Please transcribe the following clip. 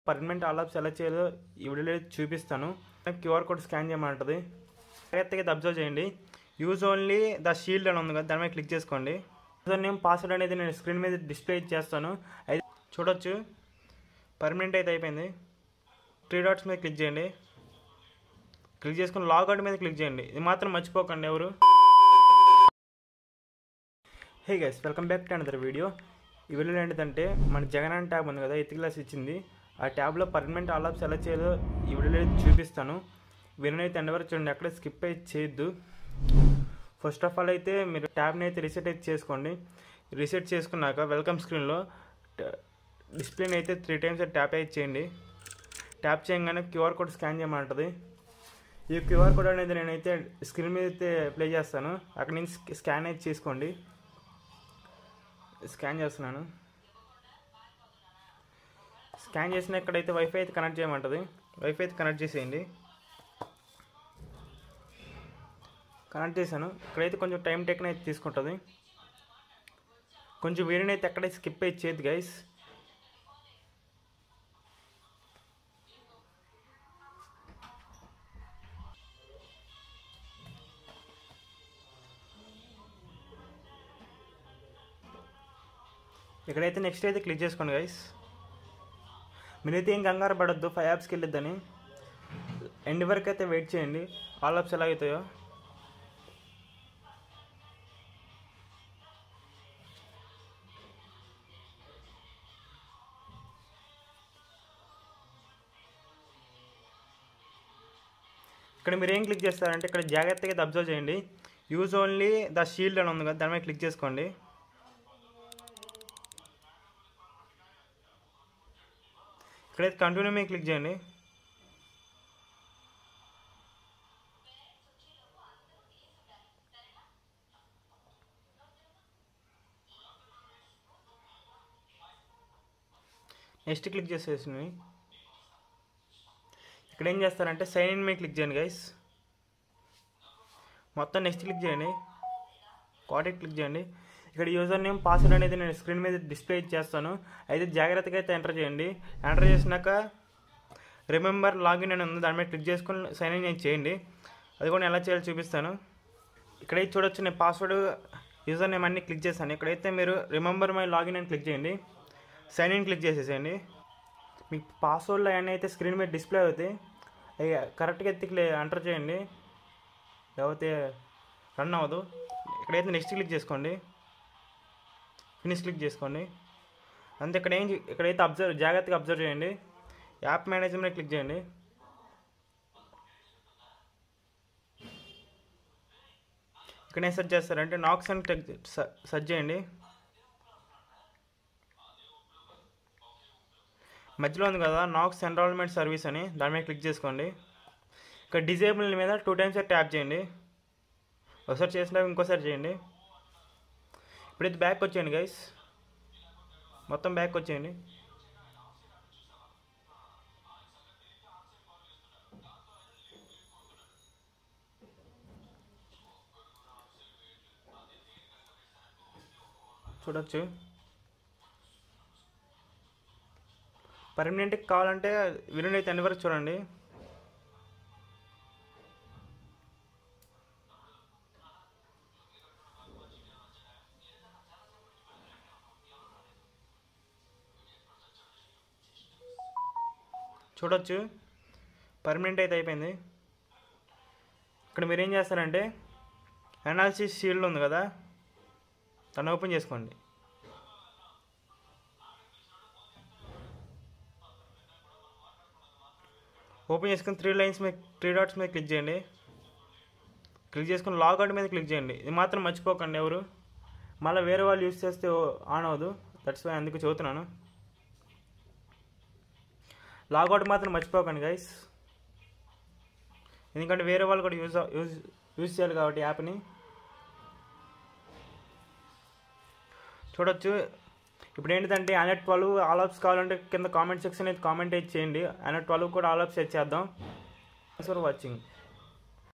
Permanent all apps ఎలా చేయాలో ఈ వీడియోలో చూపిస్తాను. క్యూఆర్ కోడ్ స్కాన్ చేయమంటుంది. జాగ్రత్తగా అబ్జర్వ్ చేయండి. యూజ్ ఓన్లీ ద షీల్డ్ అని ఉంది కదా, దాని మీద క్లిక్ చేసుకోండి. యూజర్ నేమ్ పాస్వర్డ్ అనేది నేను స్క్రీన్ మీద డిస్ప్లే చేస్తాను. అయితే చూడొచ్చు, పర్మనెంట్ అయితే అయిపోయింది. 3 డాట్స్ మీద క్లిక్ చేయండి. క్లిక్ చేసుకుని లాగౌట్ మీద క్లిక్ చేయండి. ఇది మాత్రం మర్చిపోకండి ఎవరు. Hey guys, welcome back to another video. ఈ వీడియోలో ఏంటంటే మన జగన్ ట్యాబ్ ఉంది కదా, 8th క్లాస్ ఇచ్చింది. ఆ ట్యాబ్లో పర్మనెంట్ ఆల్ ఆప్స్ ఎలా చేయాలో ఈ వీడియోలో చూపిస్తాను. వీడియోని అయితే ఎండ్ వరకు చూడండి, అక్కడ స్కిప్ అయితే చేయొద్దు. ఫస్ట్ ఆఫ్ ఆల్ అయితే మీరు ట్యాబ్ని అయితే రీసెట్ అయితే చేసుకోండి. రీసెట్ చేసుకున్నాక వెల్కమ్ స్క్రీన్లో డిస్ప్లేని అయితే 3 times ట్యాప్ అయితే చేయండి. ట్యాప్ చేయగానే క్యూఆర్ కోడ్ స్కాన్ చేయమంటుంది. ఈ క్యూఆర్ కోడ్ అనేది నేనైతే స్క్రీన్ మీద అయితే ప్లే చేస్తాను. అక్కడ నుంచి స్కాన్ అయితే చేసుకోండి. స్కాన్ చేస్తున్నాను. స్కాన్ చేసిన ఇక్కడైతే వైఫై అయితే కనెక్ట్ చేయమంటుంది. వైఫై అయితే కనెక్ట్ చేసేయండి. కనెక్ట్ చేశాను. ఇక్కడైతే కొంచెం టైం టేకన్ అయితే తీసుకుంటుంది. కొంచెం వీడియోని అయితే ఎక్కడైతే స్కిప్ అయితే చేయదు గైస్. ఇక్కడైతే నెక్స్ట్ అయితే క్లిక్ చేసుకోండి గైస్. మీరైతే ఏం కంగారు పడద్దు 5 యాప్స్కి వెళ్ళొద్దని. ఎండ్ వరకు అయితే వెయిట్ చేయండి. ఆల్ యాప్స్ ఎలా అవుతాయో. ఇక్కడ మీరు ఏం క్లిక్ చేస్తారంటే ఇక్కడ జాగ్రత్తగా అబ్జర్వ్ చేయండి. యూజ్ ఓన్లీ ద షీల్డ్ అని ఉంది కదా, దాని మీద క్లిక్ చేసుకోండి. ఇక్కడైతే కంటిన్యూ మీద క్లిక్ చేయండి. నెక్స్ట్ క్లిక్ చేసేసి ఇక్కడ ఏం చేస్తారంటే సైన్ ఇన్ మీద క్లిక్ చేయండి గైస్. మొత్తం నెక్స్ట్ క్లిక్ చేయండి. కాంటాక్ట్ క్లిక్ చేయండి. ఇక్కడ యూజర్ నేమ్ పాస్వర్డ్ అనేది నేను స్క్రీన్ మీద డిస్ప్లే చేస్తాను. అయితే జాగ్రత్తగా అయితే ఎంటర్ చేయండి. ఎంటర్ చేసినాక రిమెంబర్ లాగిన్ అని ఉంది, దాని మీద క్లిక్ చేసుకొని సైన్ ఇన్ చేయండి. అది కూడా ఎలా చేయాలో చూపిస్తాను. ఇక్కడైతే చూడొచ్చు, నేను పాస్వర్డ్ యూజర్ నేమ్ అన్ని క్లిక్ చేస్తాను. ఇక్కడైతే మీరు రిమెంబర్ మై లాగిన్ అని క్లిక్ చేయండి. సైన్ ఇన్ క్లిక్ చేసేసేయండి. మీకు పాస్వర్డ్లు అవన్నీ అయితే స్క్రీన్ మీద డిస్ప్లే అవుతాయి. అవి కరెక్ట్గా ఎత్తి ఎంటర్ చేయండి, లేకపోతే రన్ అవ్వదు. ఇక్కడైతే నెక్స్ట్ క్లిక్ చేసుకోండి. ఫినిష్ క్లిక్ చేసుకోండి. అంతే. ఇక్కడైతే జాగ్రత్తగా అబ్జర్వ్ చేయండి. యాప్ మేనేజర్ మీద క్లిక్ చేయండి. ఇక్కడ ఏం సెర్చ్ చేస్తారంటే నాక్స్ అని సెర్చ్ చేయండి. మధ్యలో ఉంది కదా నాక్స్ ఎన్రోల్మెంట్ సర్వీస్ అని, దాని మీద క్లిక్ చేసుకోండి. ఇక్కడ డిజేబుల్ మీద 2 times ట్యాప్ చేయండి. ఒకసారి చేసినాక ఇంకోసారి చేయండి. ఇప్పుడైతే బ్యాక్ వచ్చేయండి గైస్. మొత్తం బ్యాక్ వచ్చేయండి. చూడొచ్చు, పర్మనెంట్కి కావాలంటే వీడియోని అయితే ఎండ్ వరకు చూడండి. చూడొచ్చు, పర్మనెంట్ అయితే అయిపోయింది. ఇక్కడ మీరు ఏం చేస్తారంటే అనాలిసిస్ షీల్డ్ ఉంది కదా, దాన్ని ఓపెన్ చేసుకోండి. ఓపెన్ చేసుకుని 3 డాట్స్ మీద క్లిక్ చేయండి. క్లిక్ చేసుకుని లాగౌట్ మీద క్లిక్ చేయండి. ఇది మాత్రం మర్చిపోకండి ఎవరు. మళ్ళీ వేరే వాళ్ళు యూజ్ చేస్తే ఆన్ అవ్వదు. దట్స్ వై అందుకు చదువుతున్నాను. లాగౌట్ మాత్రం మర్చిపోకండి గైస్, ఎందుకంటే వేరే వాళ్ళు కూడా యూజ్ చేయాలి కాబట్టి యాప్ని. చూడొచ్చు, ఇప్పుడు ఏంటంటే Android 12 ఆల్ ఆప్స్ కావాలంటే కింద కామెంట్ సెక్షన్ అయితే కామెంట్ అయితే చేయండి. Android 12 కూడా ఆల్ ఆప్స్ అయితే చేద్దాం. Thanks for watching.